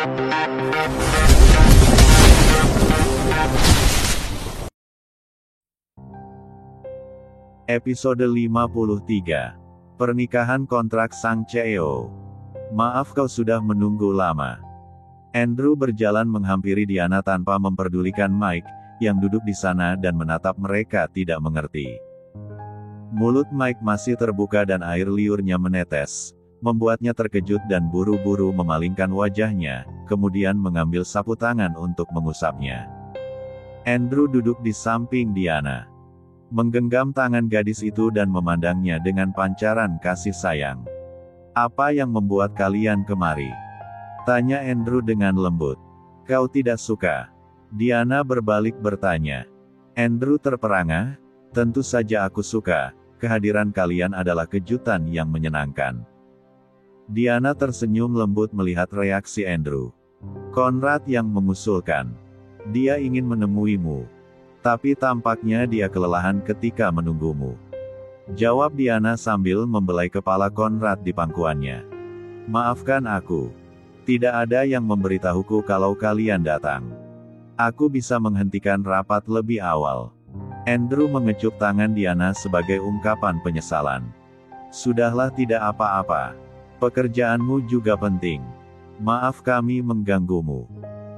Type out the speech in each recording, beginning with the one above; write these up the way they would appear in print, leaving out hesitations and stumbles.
Episode 53. Pernikahan kontrak Sang CEO. Maaf kau sudah menunggu lama. Andrew berjalan menghampiri Diana tanpa memperdulikan Mike, yang duduk di sana dan menatap mereka tidak mengerti. Mulut Mike masih terbuka dan air liurnya menetes, membuatnya terkejut dan buru-buru memalingkan wajahnya, kemudian mengambil sapu tangan untuk mengusapnya. Andrew duduk di samping Diana, menggenggam tangan gadis itu dan memandangnya dengan pancaran kasih sayang. "Apa yang membuat kalian kemari?" tanya Andrew dengan lembut. "Kau tidak suka?" Diana berbalik bertanya. Andrew terperangah. "Tentu saja aku suka, kehadiran kalian adalah kejutan yang menyenangkan." Diana tersenyum lembut melihat reaksi Andrew. "Konrad yang mengusulkan. Dia ingin menemuimu. Tapi tampaknya dia kelelahan ketika menunggumu," jawab Diana sambil membelai kepala Konrad di pangkuannya. "Maafkan aku. Tidak ada yang memberitahuku kalau kalian datang. Aku bisa menghentikan rapat lebih awal." Andrew mengecup tangan Diana sebagai ungkapan penyesalan. "Sudahlah, tidak apa-apa. Pekerjaanmu juga penting. Maaf kami mengganggumu."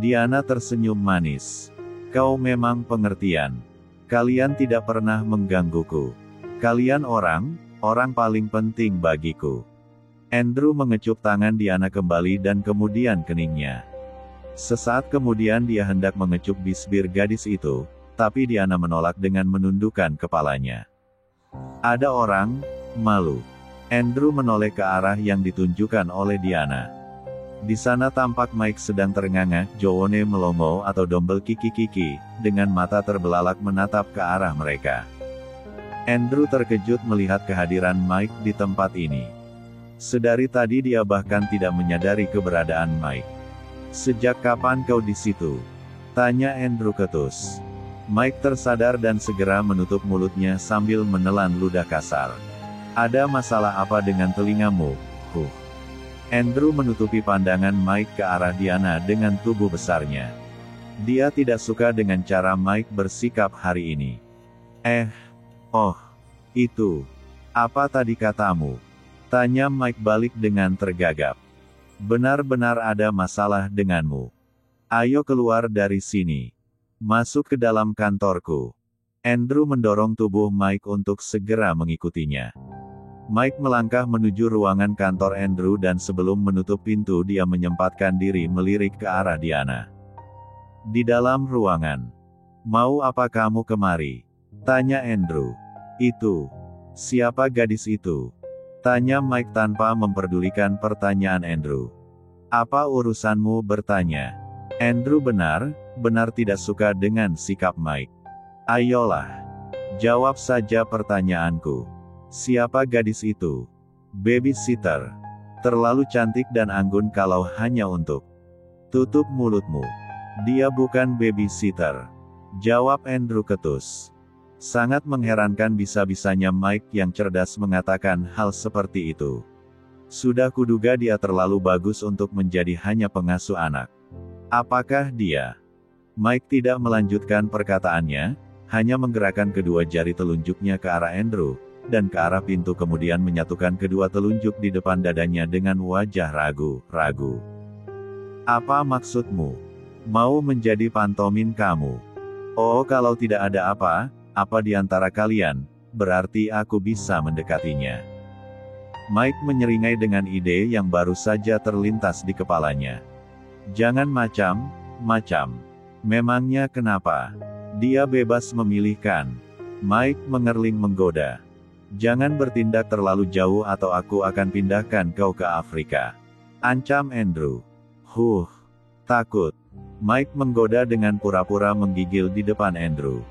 Diana tersenyum manis. "Kau memang pengertian. Kalian tidak pernah menggangguku. Kalian orang paling penting bagiku." Andrew mengecup tangan Diana kembali dan kemudian keningnya. Sesaat kemudian dia hendak mengecup bisbir gadis itu, tapi Diana menolak dengan menundukkan kepalanya. "Ada orang, malu." Andrew menoleh ke arah yang ditunjukkan oleh Diana. Di sana tampak Mike sedang terengah-engah, Jowone melongo atau dombel kiki-kiki, dengan mata terbelalak menatap ke arah mereka. Andrew terkejut melihat kehadiran Mike di tempat ini. Sedari tadi dia bahkan tidak menyadari keberadaan Mike. "Sejak kapan kau di situ?" tanya Andrew ketus. Mike tersadar dan segera menutup mulutnya sambil menelan ludah kasar. "Ada masalah apa dengan telingamu?" Andrew menutupi pandangan Mike ke arah Diana dengan tubuh besarnya. Dia tidak suka dengan cara Mike bersikap hari ini. Itu. Apa tadi katamu?" tanya Mike balik dengan tergagap. "Benar-benar ada masalah denganmu. Ayo keluar dari sini. Masuk ke dalam kantorku." Andrew mendorong tubuh Mike untuk segera mengikutinya. Mike melangkah menuju ruangan kantor Andrew dan sebelum menutup pintu dia menyempatkan diri melirik ke arah Diana. Di dalam ruangan. "Mau apa kamu kemari?" tanya Andrew. "Itu. Siapa gadis itu?" tanya Mike tanpa memperdulikan pertanyaan Andrew. "Apa urusanmu bertanya?" Andrew benar tidak suka dengan sikap Mike. "Ayolah. Jawab saja pertanyaanku. Siapa gadis itu?" "Babysitter. Terlalu cantik dan anggun kalau hanya untuk." "Tutup mulutmu. Dia bukan babysitter," jawab Andrew ketus. Sangat mengherankan bisa-bisanya Mike yang cerdas mengatakan hal seperti itu. Sudah kuduga dia terlalu bagus untuk menjadi hanya pengasuh anak. Apakah dia? Mike tidak melanjutkan perkataannya, hanya menggerakkan kedua jari telunjuknya ke arah Andrew, dan ke arah pintu kemudian menyatukan kedua telunjuk di depan dadanya dengan wajah ragu. "Apa maksudmu? Mau menjadi pantomin kamu? Oh, kalau tidak ada apa di antara kalian, berarti aku bisa mendekatinya." Mike menyeringai dengan ide yang baru saja terlintas di kepalanya. "Jangan macam-macam. Memangnya kenapa? Dia bebas memilihkan." Mike mengerling menggoda. "Jangan bertindak terlalu jauh atau aku akan pindahkan kau ke Afrika," ancam Andrew. Takut. Mike menggoda dengan pura-pura menggigil di depan Andrew.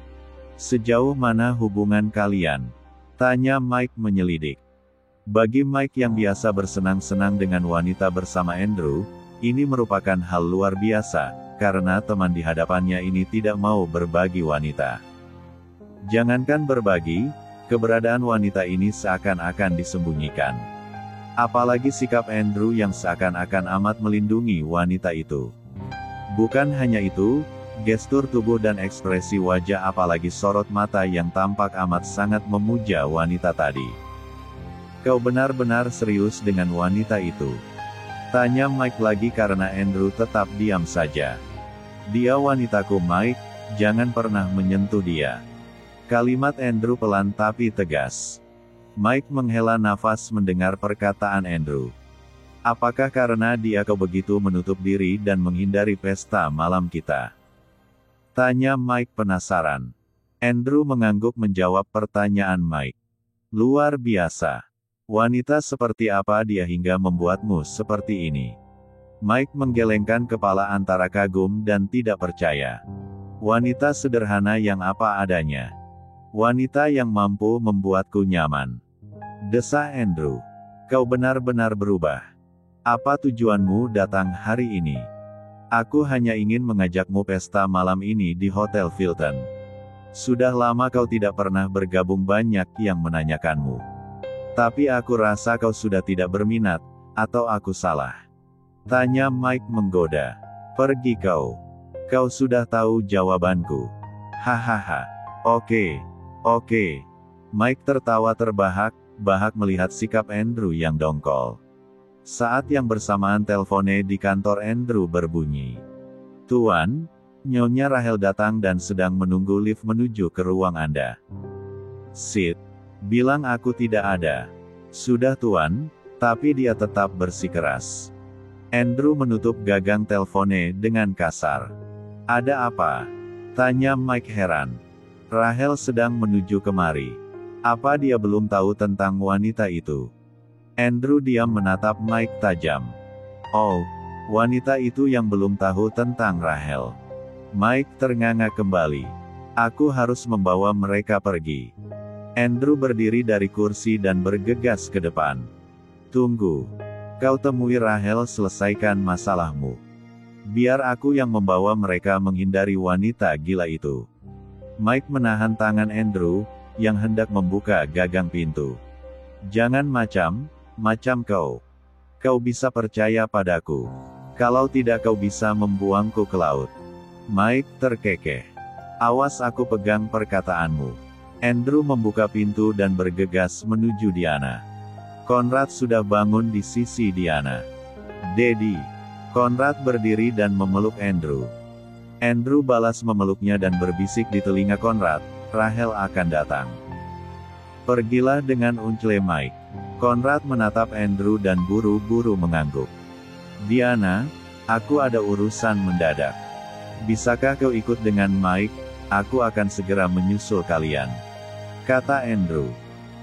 "Sejauh mana hubungan kalian?" tanya Mike menyelidik. Bagi Mike yang biasa bersenang-senang dengan wanita bersama Andrew, ini merupakan hal luar biasa, karena teman di hadapannya ini tidak mau berbagi wanita. Jangankan berbagi, keberadaan wanita ini seakan-akan disembunyikan. Apalagi sikap Andrew yang seakan-akan amat melindungi wanita itu. Bukan hanya itu, gestur tubuh dan ekspresi wajah apalagi sorot mata yang tampak amat sangat memuja wanita tadi. "Kau benar-benar serius dengan wanita itu?" tanya Mike lagi karena Andrew tetap diam saja. "Dia wanitaku Mike, jangan pernah menyentuh dia." Kalimat Andrew pelan tapi tegas. Mike menghela nafas mendengar perkataan Andrew. "Apakah karena dia kau begitu menutup diri dan menghindari pesta malam kita?" tanya Mike penasaran. Andrew mengangguk menjawab pertanyaan Mike. "Luar biasa. Wanita seperti apa dia hingga membuatmu seperti ini?" Mike menggelengkan kepala antara kagum dan tidak percaya. "Wanita sederhana yang apa adanya. Wanita yang mampu membuatku nyaman," desah Andrew. "Kau benar-benar berubah. Apa tujuanmu datang hari ini?" "Aku hanya ingin mengajakmu pesta malam ini di Hotel Hilton. Sudah lama kau tidak pernah bergabung, banyak yang menanyakanmu. Tapi aku rasa kau sudah tidak berminat, atau aku salah?" tanya Mike menggoda. "Pergi kau. Kau sudah tahu jawabanku." "Hahaha. Oke. Mike tertawa terbahak-bahak melihat sikap Andrew yang dongkol. Saat yang bersamaan teleponnya di kantor Andrew berbunyi. "Tuan, Nyonya Rahel datang dan sedang menunggu lift menuju ke ruang Anda." "Sid, bilang aku tidak ada." "Sudah Tuan," tapi dia tetap bersikeras. Andrew menutup gagang teleponnya dengan kasar. "Ada apa?" tanya Mike heran. "Rahel sedang menuju kemari. Apa dia belum tahu tentang wanita itu?" Andrew diam menatap Mike tajam. "Oh, wanita itu yang belum tahu tentang Rahel." Mike ternganga kembali. "Aku harus membawa mereka pergi." Andrew berdiri dari kursi dan bergegas ke depan. "Tunggu. Kau temui Rahel, selesaikan masalahmu. Biar aku yang membawa mereka menghindari wanita gila itu." Mike menahan tangan Andrew, yang hendak membuka gagang pintu. "Jangan macam kau. Kau bisa percaya padaku. Kalau tidak kau bisa membuangku ke laut." Mike terkekeh. "Awas aku pegang perkataanmu." Andrew membuka pintu dan bergegas menuju Diana. Conrad sudah bangun di sisi Diana. "Daddy." Conrad berdiri dan memeluk Andrew. Andrew balas memeluknya dan berbisik di telinga Conrad, "Rahel akan datang. Pergilah dengan uncle Mike." Conrad menatap Andrew dan buru-buru mengangguk. "Diana, aku ada urusan mendadak. Bisakah kau ikut dengan Mike? Aku akan segera menyusul kalian," kata Andrew.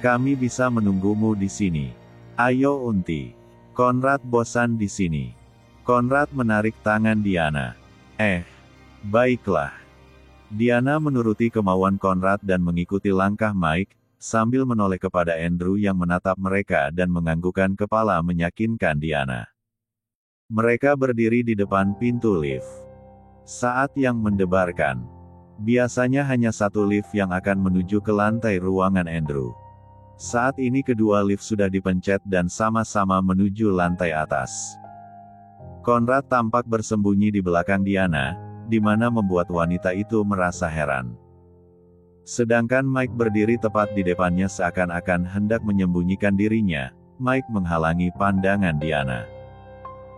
"Kami bisa menunggumu di sini. Ayo Unti." Conrad bosan di sini. Conrad menarik tangan Diana. Baiklah." Diana menuruti kemauan Conrad dan mengikuti langkah Mike, sambil menoleh kepada Andrew yang menatap mereka dan menganggukkan kepala meyakinkan Diana. Mereka berdiri di depan pintu lift. Saat yang mendebarkan. Biasanya hanya satu lift yang akan menuju ke lantai ruangan Andrew. Saat ini kedua lift sudah dipencet dan sama-sama menuju lantai atas. Conrad tampak bersembunyi di belakang Diana, di mana membuat wanita itu merasa heran. Sedangkan Mike berdiri tepat di depannya seakan-akan hendak menyembunyikan dirinya. Mike menghalangi pandangan Diana.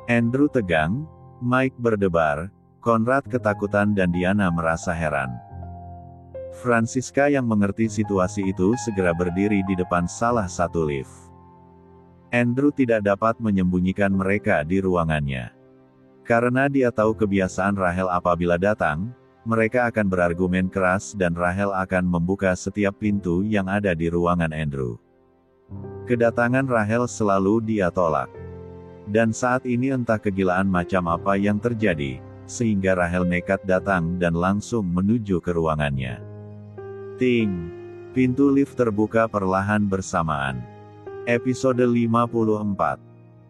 Andrew tegang, Mike berdebar, Conrad ketakutan dan Diana merasa heran. Francisca yang mengerti situasi itu segera berdiri di depan salah satu lift. Andrew tidak dapat menyembunyikan mereka di ruangannya. Karena dia tahu kebiasaan Rahel apabila datang, mereka akan berargumen keras dan Rahel akan membuka setiap pintu yang ada di ruangan Andrew. Kedatangan Rahel selalu dia tolak. Dan saat ini entah kegilaan macam apa yang terjadi, sehingga Rahel nekat datang dan langsung menuju ke ruangannya. Ting! Pintu lift terbuka perlahan bersamaan. Episode 54.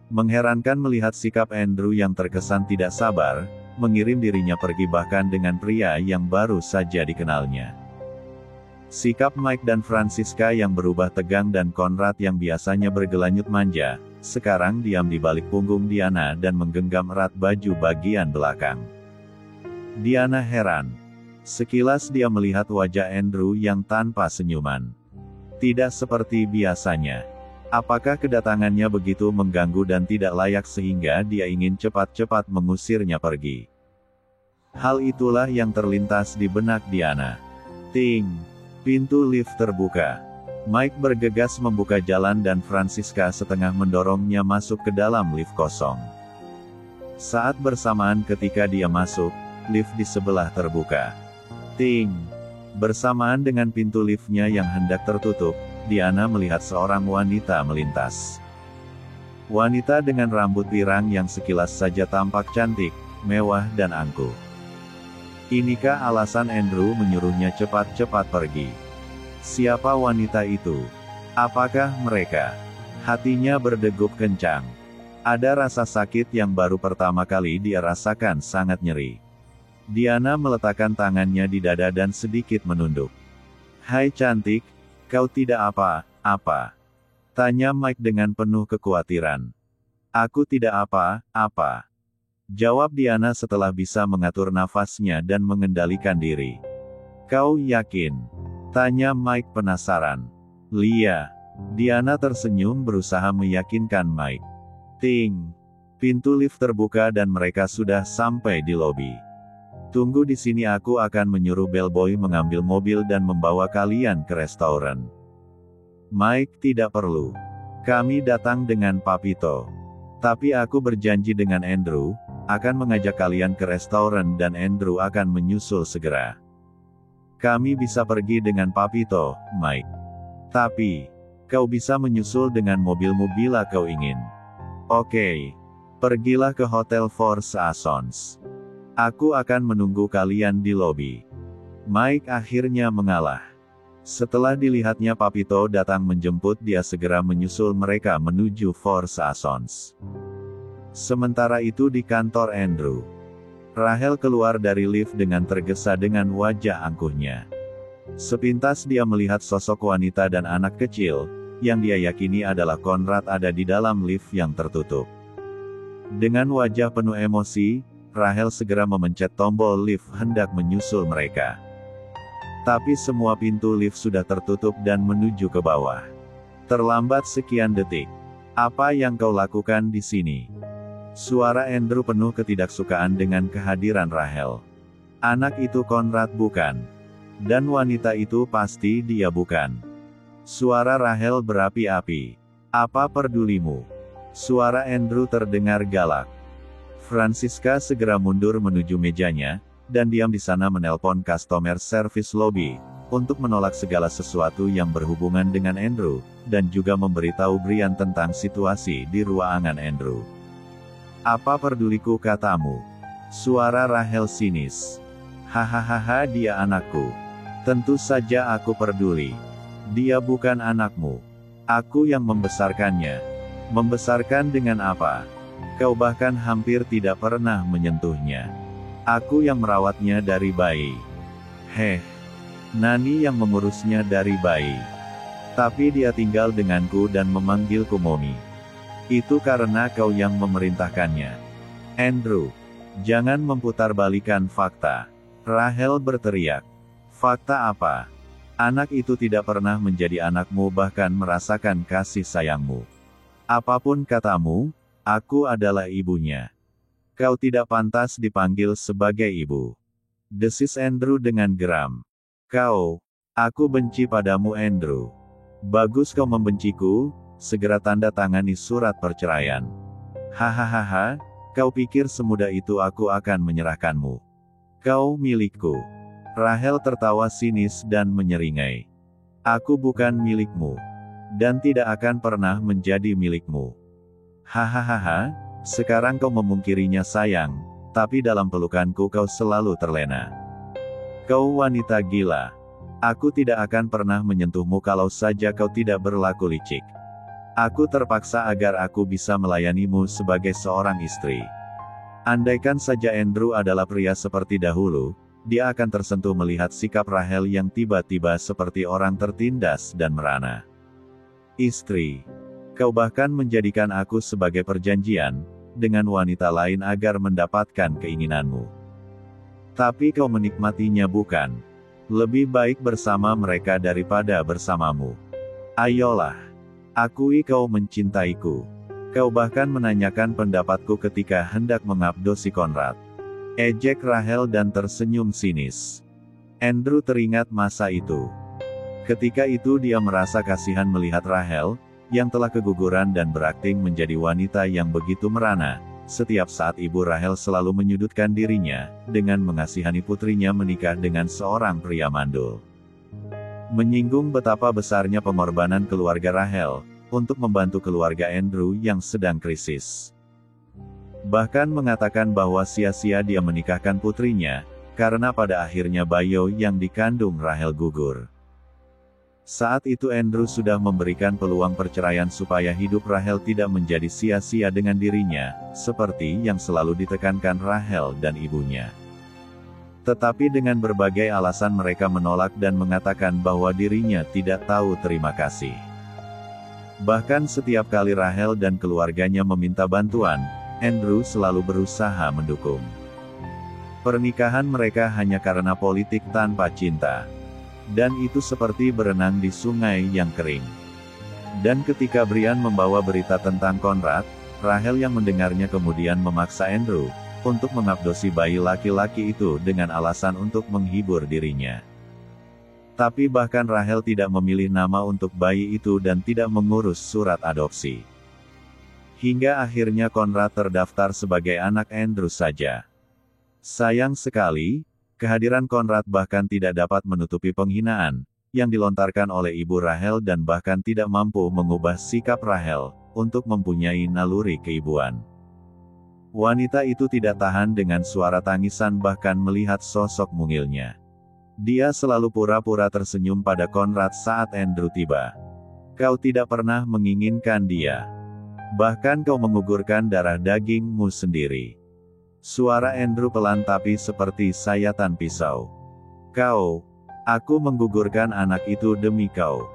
Mengherankan melihat sikap Andrew yang terkesan tidak sabar, mengirim dirinya pergi bahkan dengan pria yang baru saja dikenalnya. Sikap Mike dan Francisca yang berubah tegang dan Conrad yang biasanya bergelanyut manja, sekarang diam di balik punggung Diana dan menggenggam erat baju bagian belakang. Diana heran. Sekilas dia melihat wajah Andrew yang tanpa senyuman. Tidak seperti biasanya. Apakah kedatangannya begitu mengganggu dan tidak layak sehingga dia ingin cepat-cepat mengusirnya pergi? Hal itulah yang terlintas di benak Diana. Ting! Pintu lift terbuka. Mike bergegas membuka jalan dan Francisca setengah mendorongnya masuk ke dalam lift kosong. Saat bersamaan ketika dia masuk, lift di sebelah terbuka. Ting! Bersamaan dengan pintu liftnya yang hendak tertutup, Diana melihat seorang wanita melintas. Wanita dengan rambut pirang yang sekilas saja tampak cantik, mewah dan angkuh. Inikah alasan Andrew menyuruhnya cepat-cepat pergi? Siapa wanita itu? Apakah mereka? Hatinya berdegup kencang. Ada rasa sakit yang baru pertama kali dia rasakan sangat nyeri. Diana meletakkan tangannya di dada dan sedikit menunduk. "Hai cantik, kau tidak apa-apa?" tanya Mike dengan penuh kekhawatiran. "Aku tidak apa-apa," jawab Diana setelah bisa mengatur nafasnya dan mengendalikan diri. "Kau yakin?" tanya Mike penasaran. "Lia." Diana tersenyum berusaha meyakinkan Mike. Ting! Pintu lift terbuka dan mereka sudah sampai di lobi. "Tunggu di sini, aku akan menyuruh bellboy mengambil mobil dan membawa kalian ke restoran." Mike, "Tidak perlu. Kami datang dengan Papito. Tapi aku berjanji dengan Andrew, akan mengajak kalian ke restoran dan Andrew akan menyusul segera. Kami bisa pergi dengan Papito, Mike. Tapi, kau bisa menyusul dengan mobilmu bila kau ingin. Oke. Pergilah ke Hotel Four Seasons. Aku akan menunggu kalian di lobi." Mike akhirnya mengalah. Setelah dilihatnya Papito datang menjemput, dia segera menyusul mereka menuju Four Seasons. Sementara itu di kantor Andrew, Rahel keluar dari lift dengan tergesa dengan wajah angkuhnya. Sepintas dia melihat sosok wanita dan anak kecil, yang dia yakini adalah Conrad ada di dalam lift yang tertutup. Dengan wajah penuh emosi, Rahel segera memencet tombol lift hendak menyusul mereka. Tapi semua pintu lift sudah tertutup dan menuju ke bawah. "Terlambat sekian detik. Apa yang kau lakukan di sini?" Suara Andrew penuh ketidaksukaan dengan kehadiran Rahel. "Anak itu Conrad bukan? Dan wanita itu pasti dia bukan." Suara Rahel berapi-api. "Apa pedulimu?" Suara Andrew terdengar galak. Francisca segera mundur menuju mejanya, dan diam di sana menelpon customer service lobby, untuk menolak segala sesuatu yang berhubungan dengan Andrew, dan juga memberitahu Brian tentang situasi di ruangan Andrew. "Apa peduliku katamu?" Suara Rahel sinis. "Hahaha, dia anakku. Tentu saja aku peduli. Dia bukan anakmu. Aku yang membesarkannya." "Membesarkan dengan apa? Kau bahkan hampir tidak pernah menyentuhnya. Aku yang merawatnya dari bayi." "Heh. Nani yang mengurusnya dari bayi. Tapi dia tinggal denganku dan memanggilku Mommy. Itu karena kau yang memerintahkannya." "Andrew, jangan memutarbalikan fakta," Rahel berteriak. "Fakta apa? Anak itu tidak pernah menjadi anakmu bahkan merasakan kasih sayangmu. Apapun katamu, aku adalah ibunya. Kau tidak pantas dipanggil sebagai ibu," desis Andrew dengan geram. Aku benci padamu Andrew." "Bagus kau membenciku, segera tanda tangani surat perceraian." "Hahaha, kau pikir semudah itu aku akan menyerahkanmu? Kau milikku." Rahel tertawa sinis dan menyeringai. "Aku bukan milikmu. Dan tidak akan pernah menjadi milikmu. Hahaha, sekarang kau memungkirinya sayang, tapi dalam pelukanku kau selalu terlena. Kau wanita gila. Aku tidak akan pernah menyentuhmu kalau saja kau tidak berlaku licik. Aku terpaksa agar aku bisa melayanimu sebagai seorang istri." Andaikan saja Andrew adalah pria seperti dahulu, dia akan tersentuh melihat sikap Rahel yang tiba-tiba seperti orang tertindas dan merana. "Istri. Kau bahkan menjadikan aku sebagai perjanjian dengan wanita lain agar mendapatkan keinginanmu. Tapi kau menikmatinya bukan? Lebih baik bersama mereka daripada bersamamu. Ayolah, akui kau mencintaiku. Kau bahkan menanyakan pendapatku ketika hendak mengabdosi Conrad. Ejek Rahel dan tersenyum sinis. Andrew teringat masa itu. Ketika itu dia merasa kasihan melihat Rahel, yang telah keguguran dan berakting menjadi wanita yang begitu merana. Setiap saat ibu Rahel selalu menyudutkan dirinya, dengan mengasihani putrinya menikah dengan seorang pria mandul. Menyinggung betapa besarnya pengorbanan keluarga Rahel, untuk membantu keluarga Andrew yang sedang krisis. Bahkan mengatakan bahwa sia-sia dia menikahkan putrinya, karena pada akhirnya bayi yang dikandung Rahel gugur. Saat itu Andrew sudah memberikan peluang perceraian supaya hidup Rahel tidak menjadi sia-sia dengan dirinya, seperti yang selalu ditekankan Rahel dan ibunya. Tetapi dengan berbagai alasan mereka menolak dan mengatakan bahwa dirinya tidak tahu terima kasih. Bahkan setiap kali Rahel dan keluarganya meminta bantuan, Andrew selalu berusaha mendukung. Pernikahan mereka hanya karena politik tanpa cinta. Dan itu seperti berenang di sungai yang kering. Dan ketika Brian membawa berita tentang Conrad, Rahel yang mendengarnya kemudian memaksa Andrew untuk mengabdosi bayi laki-laki itu dengan alasan untuk menghibur dirinya. Tapi bahkan Rahel tidak memilih nama untuk bayi itu dan tidak mengurus surat adopsi. Hingga akhirnya Conrad terdaftar sebagai anak Andrew saja. Sayang sekali, kehadiran Conrad bahkan tidak dapat menutupi penghinaan yang dilontarkan oleh ibu Rahel dan bahkan tidak mampu mengubah sikap Rahel untuk mempunyai naluri keibuan. Wanita itu tidak tahan dengan suara tangisan bahkan melihat sosok mungilnya. Dia selalu pura-pura tersenyum pada Conrad saat Andrew tiba. Kau tidak pernah menginginkan dia. Bahkan kau mengugurkan darah dagingmu sendiri. Suara Andrew pelan tapi seperti sayatan pisau. Aku menggugurkan anak itu demi kau.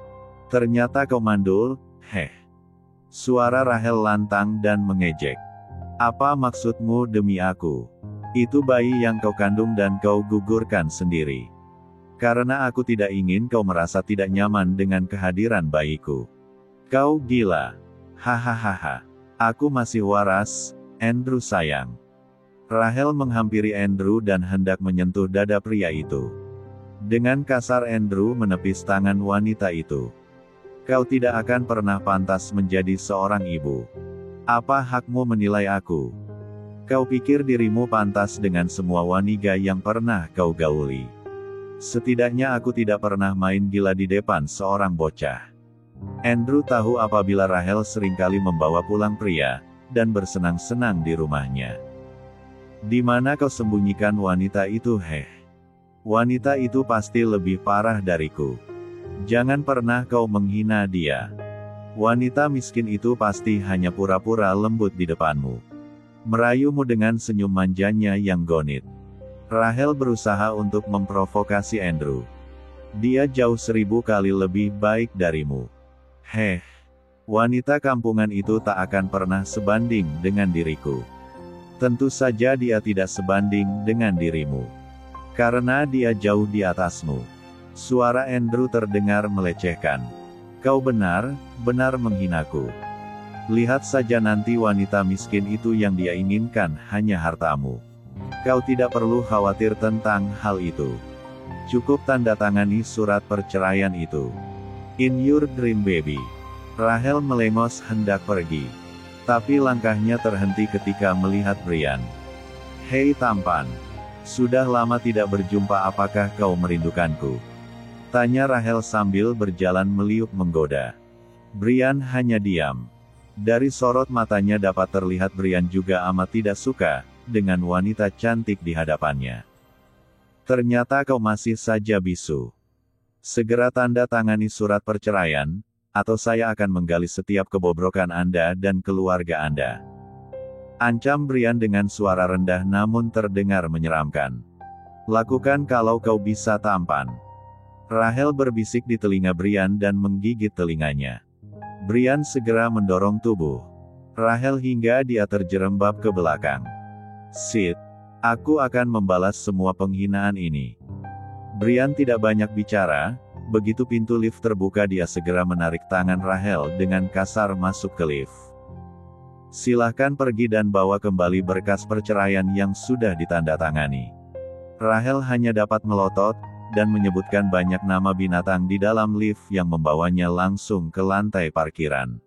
Ternyata kau mandul, heh. Suara Rahel lantang dan mengejek. Apa maksudmu demi aku? Itu bayi yang kau kandung dan kau gugurkan sendiri. Karena aku tidak ingin kau merasa tidak nyaman dengan kehadiran bayiku. Kau gila. Hahaha. Aku masih waras, Andrew sayang. Rahel menghampiri Andrew dan hendak menyentuh dada pria itu. Dengan kasar Andrew menepis tangan wanita itu. Kau tidak akan pernah pantas menjadi seorang ibu. Apa hakmu menilai aku? Kau pikir dirimu pantas dengan semua wanita yang pernah kau gauli. Setidaknya aku tidak pernah main gila di depan seorang bocah. Andrew tahu apabila Rahel seringkali membawa pulang pria, dan bersenang-senang di rumahnya. Di mana kau sembunyikan wanita itu heh? Wanita itu pasti lebih parah dariku. Jangan pernah kau menghina dia. Wanita miskin itu pasti hanya pura-pura lembut di depanmu. Merayumu dengan senyum manjanya yang gonit. Rahel berusaha untuk memprovokasi Andrew. Dia jauh 1000 kali lebih baik darimu. Heh. Wanita kampungan itu tak akan pernah sebanding dengan diriku. Tentu saja dia tidak sebanding dengan dirimu. Karena dia jauh di atasmu. Suara Andrew terdengar melecehkan. Kau benar-benar menghinaku. Lihat saja nanti wanita miskin itu yang dia inginkan hanya hartamu. Kau tidak perlu khawatir tentang hal itu. Cukup tanda tangani surat perceraian itu. In your dream baby. Rahel melengos hendak pergi. Tapi langkahnya terhenti ketika melihat Brian. Hei tampan. Sudah lama tidak berjumpa, apakah kau merindukanku? Tanya Rahel sambil berjalan meliuk menggoda. Brian hanya diam. Dari sorot matanya dapat terlihat Brian juga amat tidak suka dengan wanita cantik di hadapannya. Ternyata kau masih saja bisu. Segera tanda tangani surat perceraian, atau saya akan menggali setiap kebobrokan Anda dan keluarga Anda. Ancam Brian dengan suara rendah namun terdengar menyeramkan. Lakukan kalau kau bisa tampan. Rahel berbisik di telinga Brian dan menggigit telinganya. Brian segera mendorong tubuh Rahel hingga dia terjerembab ke belakang. Sid, aku akan membalas semua penghinaan ini. Brian tidak banyak bicara, begitu pintu lift terbuka dia segera menarik tangan Rahel dengan kasar masuk ke lift. Silahkan pergi dan bawa kembali berkas perceraian yang sudah ditandatangani. Rahel hanya dapat melotot, dan menyebutkan banyak nama binatang di dalam lift yang membawanya langsung ke lantai parkiran.